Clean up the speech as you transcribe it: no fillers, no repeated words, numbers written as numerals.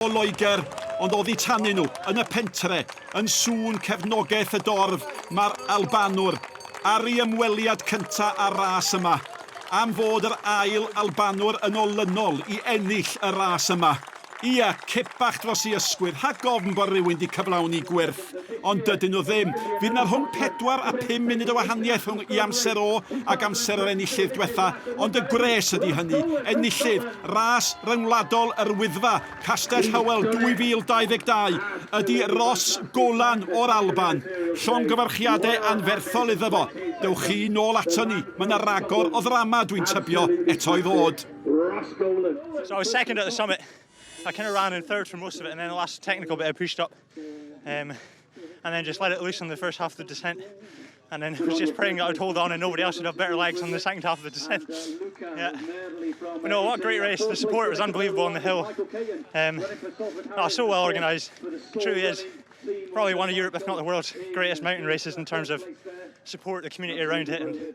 O Loegr, ond oddi tannu nhw yn y pentre, yn sŵn cefnogaeth y dorf, mae'r Albanwr ar ei ymweliad cynta ar ras yma, am fod yr ail Albanwr yn olynol i ennill y ras yma. Ia, cip bach dros i ysgwydd, rhag gofn bod rhywun di cyflawni gwyrth, ond dydyn nhw ddim. Fydd na rhwng 4 a 5 munud o wahaniaeth rhwng i amser o ac amser yr enillydd diwetha, ond y gres ydy hynny. Enillydd, ras ryngwladol yr Wyddfa, Castell Hywel 2022, ydy Ros Golan o'r Alban. Llongyfarchiadau anferthol iddo fo. Dewch chi nôl ato ni, mae yna ragor o ddrama dwi'n tybio eto i ddod. So I was second at the summit. I kind of ran in third for most of it, and then the last technical bit I pushed up, and then just let it loose on the first half of the descent, and then was just praying that I'd hold on and nobody else would have better legs on the second half of the descent. Yeah. But no, what a great race. The support was unbelievable on the hill. So well organised. It truly is probably one of Europe, if not the world's greatest mountain races in terms of support, the community around it, and